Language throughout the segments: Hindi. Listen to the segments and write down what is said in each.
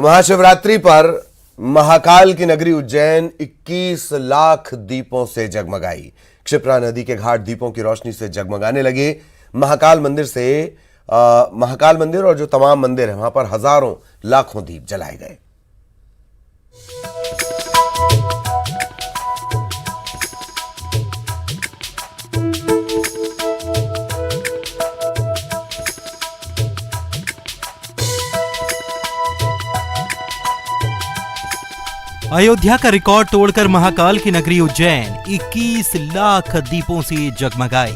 महाशिवरात्रि पर महाकाल की नगरी उज्जैन 21 लाख दीपों से जगमगाई। क्षिप्रा नदी के घाट दीपों की रोशनी से जगमगाने लगे। महाकाल मंदिर और जो तमाम मंदिर है वहां पर हजारों लाखों दीप जलाए गए। अयोध्या का रिकॉर्ड तोड़कर महाकाल की नगरी उज्जैन 21 लाख दीपों से जगमगाई।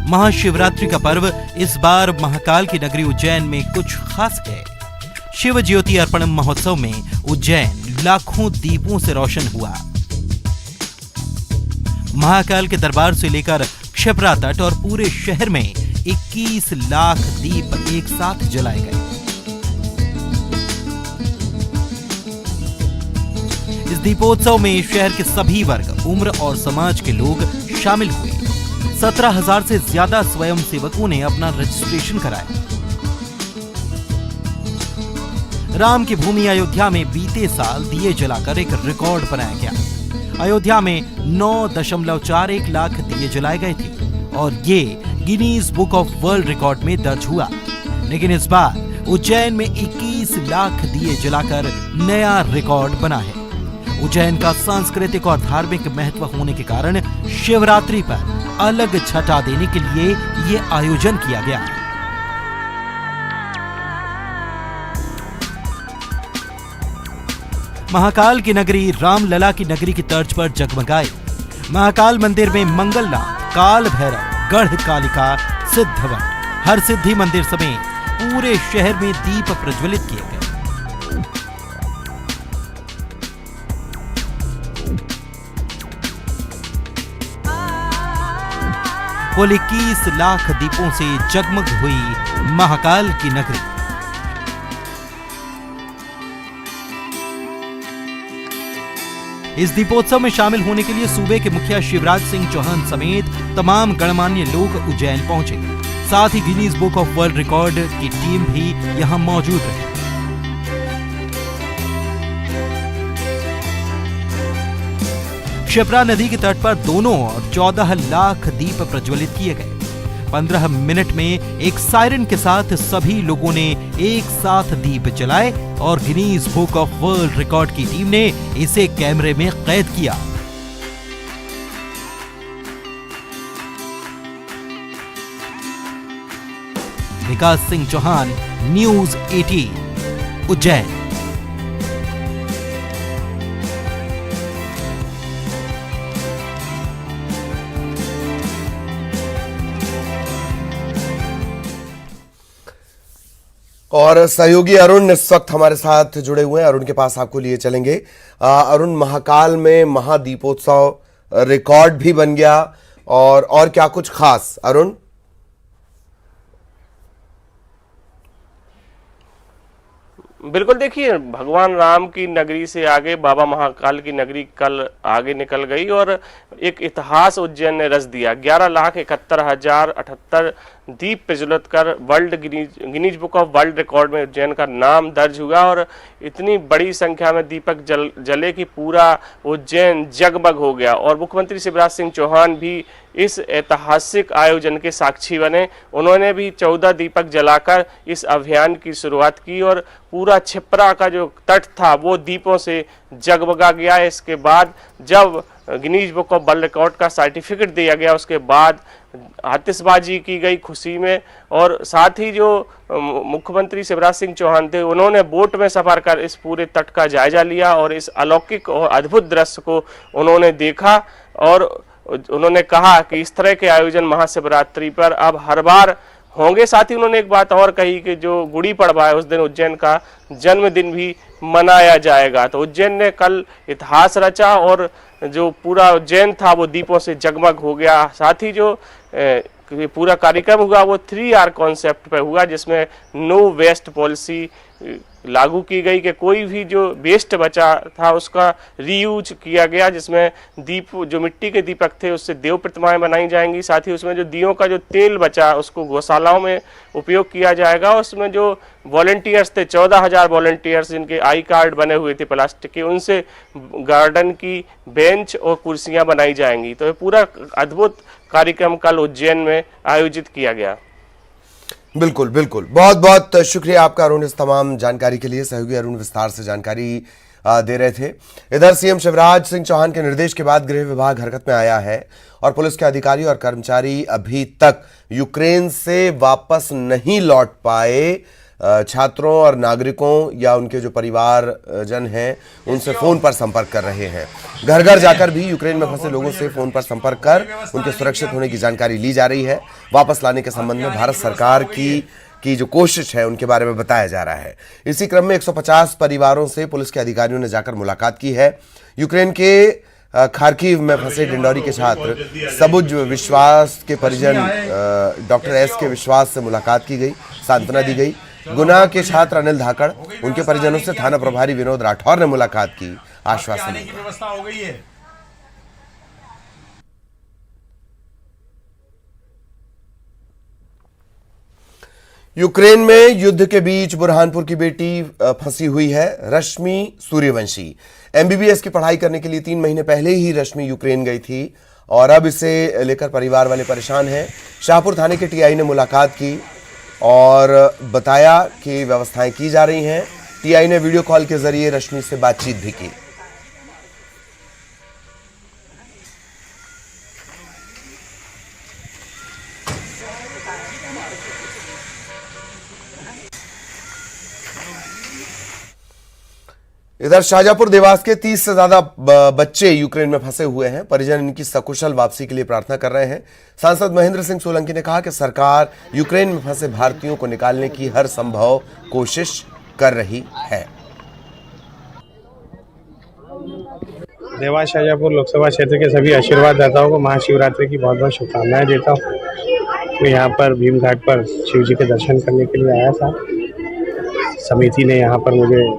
महाशिवरात्रि का पर्व इस बार महाकाल की नगरी उज्जैन में कुछ खास है। शिव ज्योति अर्पण महोत्सव में उज्जैन लाखों दीपों से रोशन हुआ। महाकाल के दरबार से लेकर क्षिप्रा तट और पूरे शहर में 21 लाख दीप एक साथ जलाए गए। इस दीपोत्सव में शहर के सभी वर्ग, उम्र और समाज के लोग शामिल हुए। 17,000 से ज्यादा स्वयंसेवकों ने अपना रजिस्ट्रेशन कराया। राम की भूमि अयोध्या में बीते साल दिए जलाकर एक रिकॉर्ड बनाया गया। अयोध्या में 9.41 लाख दिए जलाए गए थे और ये Guinness Book of World record में दर्ज हुआ। लेकिन इस बार उज्जैन में 21 लाख दिए जलाकर नया रिकॉर्ड बना है। उज्जैन का सांस्कृतिक और धार्मिक महत्व होने के कारण शिवरात्रि पर अलग छटा देने के लिए ये आयोजन किया गया। महाकाल की नगरी रामलला की नगरी की तर्ज पर जगमगाई। महाकाल मंदिर में मंगलनाथ, काल भैरव, गढ़ कालिका, सिद्धवट, हर सिद्धि मंदिर समेत पूरे शहर में दीप प्रज्वलित किए गए। कुल 21 लाख दीपों से जगमग हुई महाकाल की नगरी। इस दीपोत्सव में शामिल होने के लिए सूबे के मुखिया शिवराज सिंह चौहान समेत तमाम गणमान्य लोग उज्जैन पहुंचे। साथ ही Guinness Book of World Record की टीम भी यहां मौजूद रही। क्षिप्रा नदी के तट पर दोनों ओर 14 लाख दीप प्रज्वलित किए गए। 15 मिनट में एक सायरन के साथ सभी लोगों ने एक साथ दीप जलाए और Guinness Book of World Record की टीम ने इसे कैमरे में कैद किया। विकास सिंह चौहान, न्यूज़ 18, उज्जैन। और सहयोगी अरुण इस वक्त हमारे साथ जुड़े हुए हैं। अरुण के पास आपको लिए चलेंगे। अरुण, महाकाल में महादीपोत्सव रिकॉर्ड भी बन गया और क्या कुछ खास? अरुण, बिल्कुल, देखिए, भगवान राम की नगरी से आगे बाबा महाकाल की नगरी कल आगे निकल गई और एक इतिहास उज्जैन ने रच दिया। 11,71,078 दीप प्रज्वलित कर world Guinness Book of World record में उज्जैन का नाम दर्ज हुआ और इतनी बड़ी संख्या में दीपक जले कि पूरा उज्जैन जगमग हो गया। और मुख्यमंत्री शिवराज सिंह चौहान भी इस ऐतिहासिक आयोजन के साक्षी बने। उन्होंने भी 14 दीपक जलाकर इस अभियान की शुरुआत की और पूरा क्षिप्रा का जो तट था वो दीपों से जगमगा गया। इसके बाद जब Guinness Book of World record का सर्टिफिकेट दिया गया उसके बाद आतिशबाजी की गई खुशी में। और साथ ही जो मुख्यमंत्री शिवराज सिंह चौहान थे उन्होंने बोट में सफर कर इस पूरे तट का जायजा लिया और इस अलौकिक और अद्भुत दृश्य को उन्होंने देखा और उन्होंने कहा कि इस तरह के आयोजन महाशिवरात्रि पर अब हर बार होंगे। साथ ही उन्होंने एक बात और कही कि जो गुड़ी पड़वा है उस दिन उज्जैन का जन्मदिन भी मनाया जाएगा। तो उज्जैन ने कल इतिहास रचा और जो पूरा उज्जैन था वो दीपों से जगमग हो गया। साथ ही जो पूरा कार्यक्रम हुआ वो 3R कॉन्सेप्ट पे हुआ, जिसमें नो वेस्ट पॉलिसी लागू की गई कि कोई भी जो वेस्ट बचा था उसका रीयूज किया गया, जिसमें दीप जो मिट्टी के दीपक थे उससे देव प्रतिमाएं बनाई जाएंगी। साथ ही उसमें जो दियों का जो तेल बचा उसको गौशालाओं में उपयोग किया जाएगा। उसमें जो वॉलंटियर्स थे 14,000 वॉलंटियर्स जिनके आई कार्ड बने हुए थे प्लास्टिक के, उनसे गार्डन की बेंच और कुर्सियां बनाई जाएंगी। तो ये पूरा अद्भुत कार्यक्रम कल उज्जैन में आयोजित किया गया। बिल्कुल बिल्कुल, बहुत बहुत शुक्रिया आपका अरुण इस तमाम जानकारी के लिए। सहयोगी अरुण विस्तार से जानकारी दे रहे थे। इधर सीएम शिवराज सिंह चौहान के निर्देश के बाद गृह विभाग हरकत में आया है और पुलिस के अधिकारी और कर्मचारी अभी तक यूक्रेन से वापस नहीं लौट पाए छात्रों और नागरिकों या उनके जो परिवारजन हैं उनसे फोन पर संपर्क कर रहे हैं। घर घर जाकर भी यूक्रेन में फंसे लोगों से फोन पर संपर्क कर उनके सुरक्षित होने की जानकारी ली जा रही है। वापस लाने के संबंध में भारत सरकार की जो कोशिश है उनके बारे में बताया जा रहा है। इसी क्रम में 150 परिवारों से पुलिस के अधिकारियों ने जाकर मुलाकात की है। यूक्रेन के खार्किव में फंसे डिंडौरी के छात्र सबुज विश्वास के परिजन डॉक्टर एस के विश्वास से मुलाकात की गई, सांत्वना दी गई। गुना के छात्र अनिल धाकड़, उनके परिजनों से थाना प्रभारी विनोद राठौर ने मुलाकात की, आश्वासन दिया। यूक्रेन में युद्ध के बीच बुरहानपुर की बेटी फंसी हुई है, रश्मि सूर्यवंशी। एमबीबीएस की पढ़ाई करने के लिए 3 महीने पहले ही रश्मि यूक्रेन गई थी और अब इसे लेकर परिवार वाले परेशान हैं। शाहपुर थाने के टीआई ने मुलाकात की और बताया कि व्यवस्थाएं की जा रही हैं। टीआई ने वीडियो कॉल के जरिए रश्मि से बातचीत भी की। इधर शाहजहांपुर देवास के 30 से ज्यादा बच्चे यूक्रेन में फंसे हुए हैं। परिजन इनकी सकुशल वापसी के लिए प्रार्थना कर रहे हैं। सांसद महेंद्र सिंह सोलंकी ने कहा कि सरकार यूक्रेन में फंसे भारतीयों को निकालने की हर संभव कोशिश कर रही है। देवास शाहजहांपुर लोकसभा क्षेत्र के सभी आशीर्वाददाताओं को महाशिवरात्रि की बहुत बहुत शुभकामनाएं देता हूँ। मैं यहाँ पर भीम घाट पर शिव जी के दर्शन करने के लिए आया था। समिति ने यहाँ पर मुझे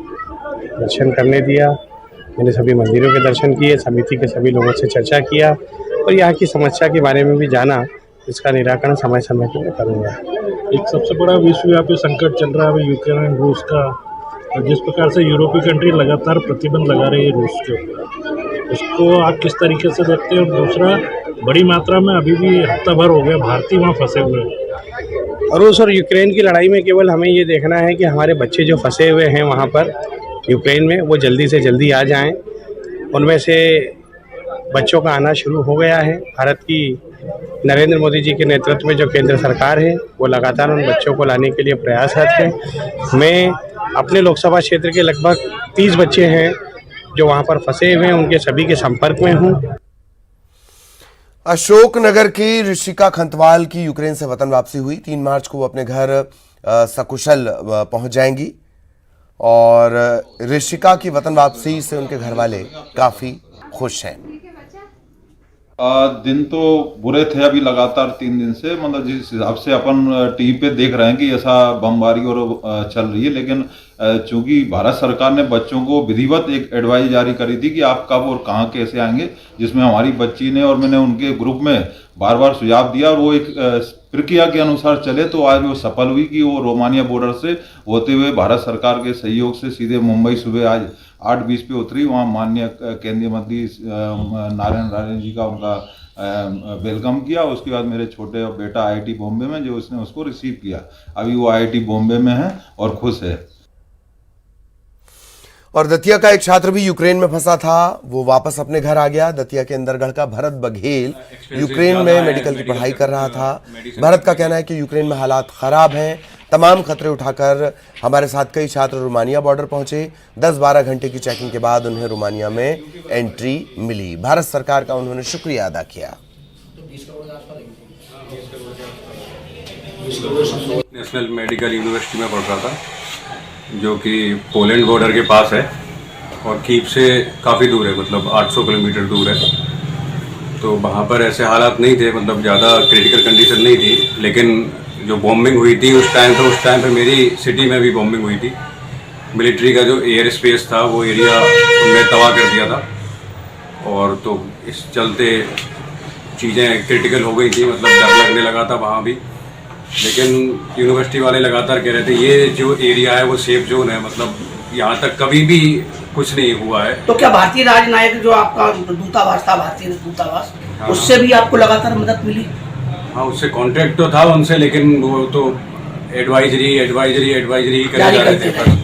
दर्शन करने दिया। मैंने सभी मंदिरों के दर्शन किए, समिति के सभी लोगों से चर्चा किया और यहाँ की समस्या के बारे में भी जाना। इसका निराकरण समय समय पर करूँगा। एक सबसे बड़ा विश्वव्यापी संकट चल रहा है यूक्रेन और रूस का, जिस प्रकार से यूरोपीय कंट्री लगातार प्रतिबंध लगा रही है रूस के ऊपर, उसको आप किस तरीके से देखते हैं? और दूसरा, बड़ी मात्रा में अभी भी हफ्ता भर हो गया भारतीय वहाँ फंसे हुए हैं। रूस और यूक्रेन की लड़ाई में केवल हमें ये देखना है कि हमारे बच्चे जो फंसे हुए हैं वहाँ पर यूक्रेन में, वो जल्दी से जल्दी आ जाएं। उनमें से बच्चों का आना शुरू हो गया है। भारत की नरेंद्र मोदी जी के नेतृत्व में जो केंद्र सरकार है वो लगातार उन बच्चों को लाने के लिए प्रयासरत है। मैं अपने लोकसभा क्षेत्र के लगभग 30 बच्चे हैं जो वहाँ पर फंसे हुए हैं, उनके सभी के संपर्क में हूँ। अशोकनगर की ऋषिका खंतवाल की यूक्रेन से वतन वापसी हुई। 3 मार्च को वो अपने घर सकुशल पहुंच जाएंगी और ऋषिका की वतन वापसी से उनके घर वाले काफी खुश हैं। दिन तो बुरे थे अभी लगातार 3 दिन से, मतलब जिस हिसाब से अपन टीवी पे देख रहे हैं कि ऐसा बमबारी और चल रही है, लेकिन चूंकि भारत सरकार ने बच्चों को विधिवत एक एडवाइस जारी करी थी कि आप कब और कहां कैसे आएंगे, जिसमें हमारी बच्ची ने और मैंने उनके ग्रुप में बार बार सुझाव दिया और वो एक प्रक्रिया के अनुसार चले तो आज वो सफल हुई कि वो रोमानिया बॉर्डर से होते हुए भारत सरकार के सहयोग से सीधे मुंबई सुबह आज 8:20 पे उतरी। वहाँ माननीय केंद्रीय मंत्री नारायण राणे जी का उनका वेलकम किया। उसके बाद मेरे छोटे बेटा IIT बॉम्बे में जो उसने उसको रिसीव किया, अभी वो IIT बॉम्बे में है और खुश है। और दतिया का एक छात्र भी यूक्रेन में फंसा था, वो वापस अपने घर आ गया। दतिया के अंदरगढ़ का भरत बघेल यूक्रेन में मेडिकल की पढ़ाई कर रहा था। भरत का कहना है कि यूक्रेन में हालात खराब हैं। तमाम खतरे उठाकर हमारे साथ कई छात्र रोमानिया बॉर्डर पहुंचे। 10-12 घंटे की चेकिंग के बाद उन्हें रोमानिया में एंट्री मिली। भारत सरकार का उन्होंने शुक्रिया अदा किया। नेशनल मेडिकल यूनिवर्सिटी में पढ़ रहा था, जो कि पोलैंड बॉर्डर के पास है और कीव से काफ़ी दूर है, मतलब 800 किलोमीटर दूर है। तो वहाँ पर ऐसे हालात नहीं थे, मतलब ज़्यादा क्रिटिकल कंडीशन नहीं थी। लेकिन जो बॉम्बिंग हुई थी उस टाइम पे मेरी सिटी में भी बॉम्बिंग हुई थी। मिलिट्री का जो एयर स्पेस था वो एरिया उन्होंने तबाह कर दिया था, और तो इस चलते चीज़ें क्रिटिकल हो गई थी, मतलब डर लगने लगा था वहाँ भी। लेकिन यूनिवर्सिटी वाले लगातार कह रहे थे ये जो एरिया है वो सेफ जोन है, मतलब यहाँ तक कभी भी कुछ नहीं हुआ है। तो क्या भारतीय राजनयिक जो आपका दूतावास था, भारतीय दूतावास, उससे भी आपको लगातार मदद मिली? हाँ, उससे कॉन्ट्रैक्ट तो था उनसे, लेकिन वो तो एडवाइजरी करे जा रहे थे।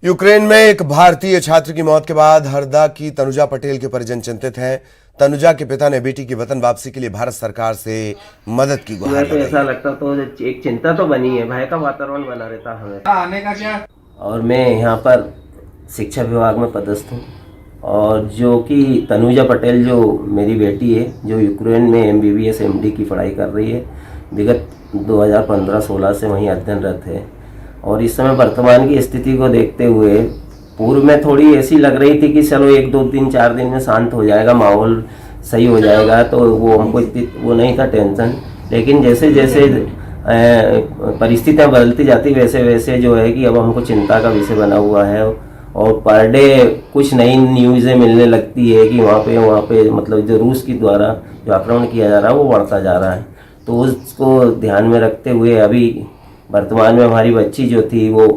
यूक्रेन में एक भारतीय छात्र की मौत के बाद हरदा की तनुजा पटेल के परिजन चिंतित हैं। तनुजा के पिता ने बेटी की वतन वापसी के लिए भारत सरकार से मदद की गुहार लगाई। ऐसा लगता तो एक चिंता तो बनी है, भय का वातावरण बना रहता हमें आने का क्या। और मैं यहाँ पर शिक्षा विभाग में पदस्थ हूँ, और जो कि तनुजा पटेल जो मेरी बेटी है, जो यूक्रेन में MBBS MD की पढ़ाई कर रही है, विगत 2015-16 से वहीं अध्ययनरत है। और इस समय वर्तमान की स्थिति को देखते हुए पूर्व में थोड़ी ऐसी लग रही थी कि चलो 1-2 दिन 4 दिन में शांत हो जाएगा, माहौल सही हो जाएगा, तो वो हमको वो नहीं था टेंशन। लेकिन जैसे जैसे परिस्थितियाँ बदलती जाती वैसे वैसे जो है कि अब हमको चिंता का विषय बना हुआ है। और पर डे कुछ नई न्यूज़ें मिलने लगती है कि वहाँ पे मतलब जो रूस की द्वारा जो आक्रमण किया जा रहा है वो बढ़ता जा रहा है। तो उसको ध्यान में रखते हुए अभी वर्तमान में हमारी बच्ची जो थी वो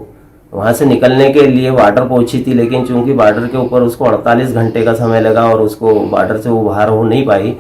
वहाँ से निकलने के लिए बॉर्डर पहुँची थी, लेकिन चूंकि बॉर्डर के ऊपर उसको 48 घंटे का समय लगा और उसको बॉर्डर से वो बाहर हो नहीं पाई।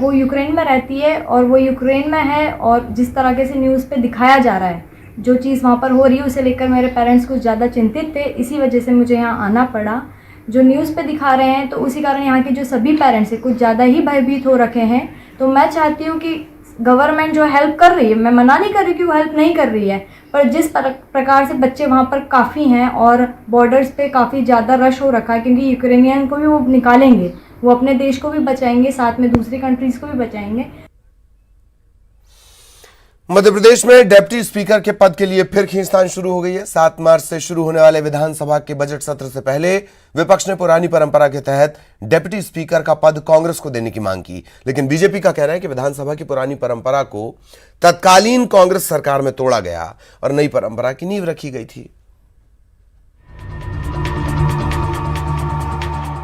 वो यूक्रेन में रहती है और वो यूक्रेन में है, और जिस तरह से न्यूज़ पे दिखाया जा रहा है, जो चीज़ वहाँ पर हो रही है, उसे लेकर मेरे पेरेंट्स कुछ ज़्यादा चिंतित थे। इसी वजह से मुझे यहाँ आना पड़ा। जो न्यूज़ पे दिखा रहे हैं तो उसी कारण यहाँ के जो सभी पेरेंट्स हैं कुछ ज़्यादा ही भयभीत हो रखे हैं। तो मैं चाहती हूँ कि गवर्नमेंट जो हेल्प कर रही है, मैं मना नहीं कर रही कि वो हेल्प नहीं कर रही है, पर जिस प्रकार से बच्चे वहाँ पर काफ़ी हैं और बॉर्डर्स पे काफ़ी ज़्यादा रश हो रखा है, क्योंकि यूक्रेनियन को भी वो निकालेंगे, वो अपने देश को भी बचाएंगे, साथ में दूसरी कंट्रीज़ को भी बचाएंगे। मध्य प्रदेश में डिप्टी स्पीकर के पद के लिए फिर खींचतान शुरू हो गई है। 7 मार्च से शुरू होने वाले विधानसभा के बजट सत्र से पहले विपक्ष ने पुरानी परंपरा के तहत डिप्टी स्पीकर का पद कांग्रेस को देने की मांग की, लेकिन बीजेपी का कहना है कि विधानसभा की पुरानी परंपरा को तत्कालीन कांग्रेस सरकार में तोड़ा गया और नई परंपरा की नींव रखी गई थी।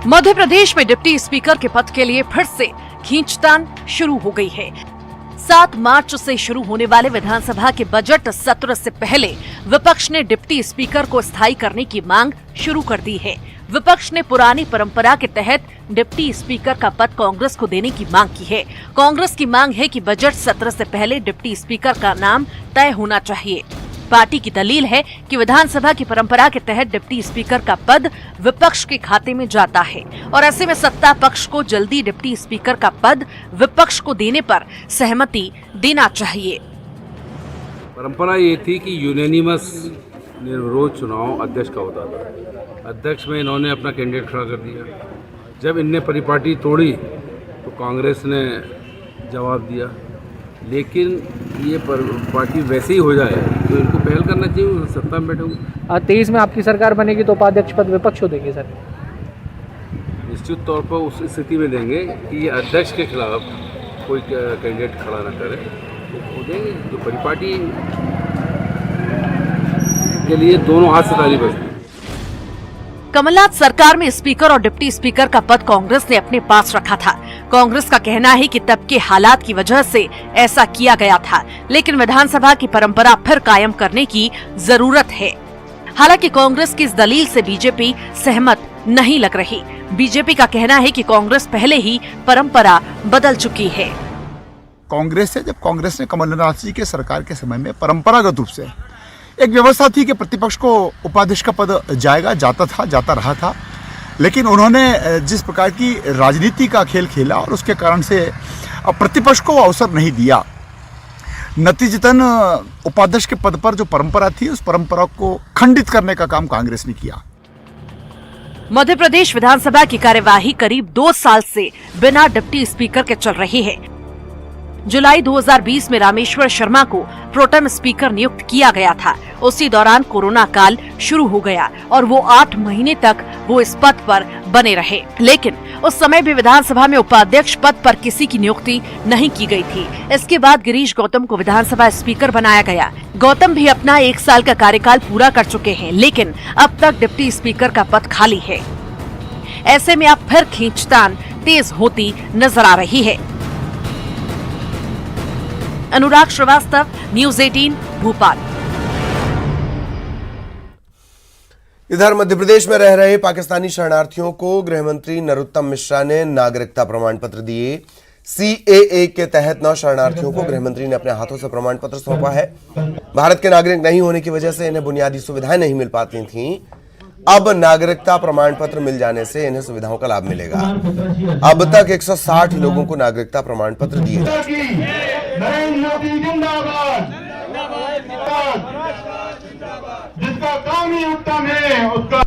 मध्य प्रदेश में डिप्टी स्पीकर के पद के लिए फिर से खींचतान शुरू हो गई है। 7 मार्च से शुरू होने वाले विधानसभा के बजट सत्र से पहले विपक्ष ने डिप्टी स्पीकर को स्थायी करने की मांग शुरू कर दी है। विपक्ष ने पुरानी परंपरा के तहत डिप्टी स्पीकर का पद कांग्रेस को देने की मांग की है। कांग्रेस की मांग है कि बजट सत्र से पहले डिप्टी स्पीकर का नाम तय होना चाहिए। पार्टी की दलील है कि विधानसभा की परंपरा के तहत डिप्टी स्पीकर का पद विपक्ष के खाते में जाता है और ऐसे में सत्ता पक्ष को जल्दी डिप्टी स्पीकर का पद विपक्ष को देने पर सहमति देना चाहिए। परंपरा ये थी कि यूनानिमस निर्विरोध चुनाव अध्यक्ष का होता था। अध्यक्ष में इन्होंने अपना कैंडिडेट खड़ा कर दिया। जब इनने परिपाटी तोड़ी तो कांग्रेस ने जवाब दिया, लेकिन ये पार्टी वैसे ही हो जाए तो इनको पहल करना चाहिए, सत्ता में बैठे हुए। 23 में आपकी सरकार बनेगी तो उपाध्यक्ष पद विपक्ष को देंगे सर? निश्चित तौर पर उस स्थिति में देंगे कि ये अध्यक्ष के खिलाफ कोई कैंडिडेट खड़ा न करे, तो वो देंगे। तो परिपाटी के लिए दोनों हाथ से ताली बजती। कमलनाथ सरकार में स्पीकर और डिप्टी स्पीकर का पद कांग्रेस ने अपने पास रखा था। कांग्रेस का कहना है कि तब के हालात की वजह से ऐसा किया गया था, लेकिन विधानसभा की परंपरा फिर कायम करने की जरूरत है। हालांकि कांग्रेस की इस दलील से बीजेपी सहमत नहीं लग रही। बीजेपी का कहना है कि कांग्रेस पहले ही परंपरा बदल चुकी है। कांग्रेस से जब कांग्रेस ने कमलनाथ जी के सरकार के समय में परंपरागत रूप से एक व्यवस्था थी कि प्रतिपक्ष को उपाध्यक्ष का पद जाता रहा था, लेकिन उन्होंने जिस प्रकार की राजनीति का खेल खेला और उसके कारण से प्रतिपक्ष को अवसर नहीं दिया, नतीजतन उपाध्यक्ष के पद पर जो परंपरा थी उस परंपरा को खंडित करने का काम कांग्रेस ने किया। मध्य प्रदेश विधानसभा की कार्यवाही करीब 2 साल से बिना डिप्टी स्पीकर के चल रही है। जुलाई 2020 में रामेश्वर शर्मा को प्रोटेम स्पीकर नियुक्त किया गया था, उसी दौरान कोरोना काल शुरू हो गया और वो 8 महीने तक वो इस पद पर बने रहे। लेकिन उस समय भी विधानसभा में उपाध्यक्ष पद पर किसी की नियुक्ति नहीं की गई थी। इसके बाद गिरीश गौतम को विधानसभा स्पीकर बनाया गया। गौतम भी अपना 1 साल का कार्यकाल पूरा कर चुके हैं, लेकिन अब तक डिप्टी स्पीकर का पद खाली है। ऐसे में अब फिर खींचतान तेज होती नजर आ रही है। अनुराग श्रीवास्तव, न्यूज़ 18, भोपाल। इधर मध्य प्रदेश में रह रहे पाकिस्तानी शरणार्थियों को गृह मंत्री नरोत्तम मिश्रा ने नागरिकता प्रमाण पत्र दिए। CAA के तहत 9 शरणार्थियों को गृह मंत्री ने अपने हाथों से प्रमाण पत्र सौंपा है। भारत के नागरिक नहीं होने की वजह से इन्हें बुनियादी सुविधाएं नहीं मिल पाती थीं। अब नागरिकता प्रमाण पत्र मिल जाने से इन्हें सुविधाओं का लाभ मिलेगा। अब तक 160 लोगों को नागरिकता प्रमाण पत्र दिए जा चुके हैं। जिसका काम ही उत्तम है उसका।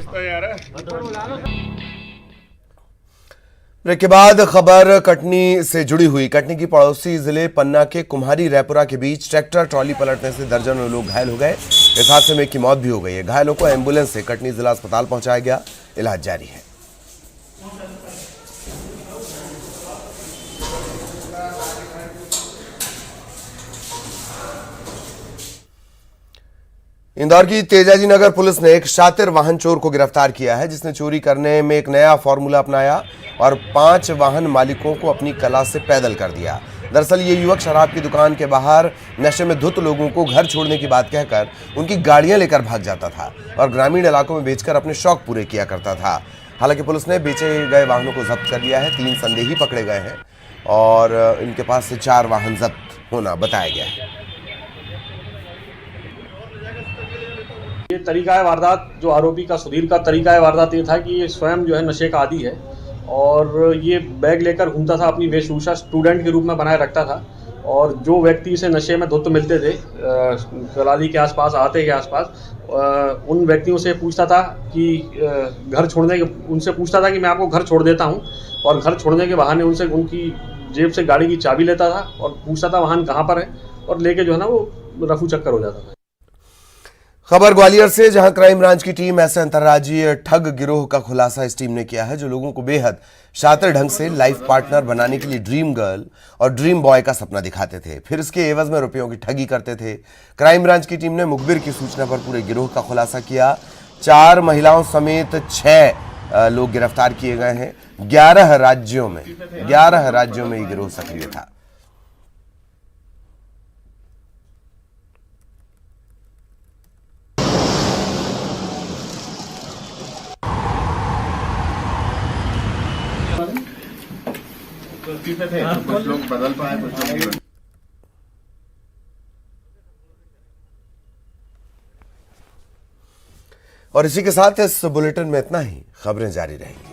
ब्रेक के बाद खबर कटनी से जुड़ी हुई। कटनी की पड़ोसी जिले पन्ना के कुम्हारी रायपुरा के बीच ट्रैक्टर ट्रॉली पलटने से दर्जनों लोग घायल हो गए। इस हादसे में एक की मौत भी हो गई है। घायलों को एम्बुलेंस से कटनी जिला अस्पताल पहुंचाया गया, इलाज जारी है। इंदौर की तेजाजी नगर पुलिस ने एक शातिर वाहन चोर को गिरफ्तार किया है, जिसने चोरी करने में एक नया फॉर्मूला अपनाया और 5 वाहन मालिकों को अपनी कला से पैदल कर दिया। दरअसल ये युवक शराब की दुकान के बाहर नशे में धुत लोगों को घर छोड़ने की बात कहकर उनकी गाड़ियां लेकर भाग जाता था और ग्रामीण इलाकों में बेचकर अपने शौक पूरे किया करता था। हालांकि पुलिस ने बेचे गए वाहनों को जब्त कर लिया है। 3 संदेही पकड़े गए हैं और इनके पास से 4 वाहन जब्त होना बताया गया है। ये तरीका है वारदात, जो आरोपी का सुधीर का तरीका है वारदात ये था कि ये स्वयं जो है नशे का आदी है और ये बैग लेकर घूमता था, अपनी वेशभूषा स्टूडेंट के रूप में बनाए रखता था और जो व्यक्ति इसे नशे में धुत मिलते थे कलाली के आसपास, आते के आसपास, उन व्यक्तियों से पूछता था कि घर छोड़ने के, उनसे पूछता था कि मैं आपको घर छोड़ देता हूँ और घर छोड़ने के बहाने उनसे उनकी जेब से गाड़ी की चाबी लेता था और पूछता था वाहन कहाँ पर है और लेके जो है ना वो रफू चक्कर हो जाता था। खबर ग्वालियर से, जहां क्राइम ब्रांच की टीम ऐसे अंतर्राज्यीय ठग गिरोह का खुलासा इस टीम ने किया है जो लोगों को बेहद शातिर ढंग से लाइफ पार्टनर बनाने के लिए ड्रीम गर्ल और ड्रीम बॉय का सपना दिखाते थे, फिर इसके एवज में रुपयों की ठगी करते थे। क्राइम ब्रांच की टीम ने मुखबिर की सूचना पर पूरे गिरोह का खुलासा किया। 4 महिलाओं समेत 6 लोग गिरफ्तार किए गए हैं। 11 राज्यों में ये गिरोह सक्रिय था। कुछ लोग बदल पाए, कुछ लोग और इसी के साथ इस बुलेटिन में इतना ही। खबरें जारी रहेंगी।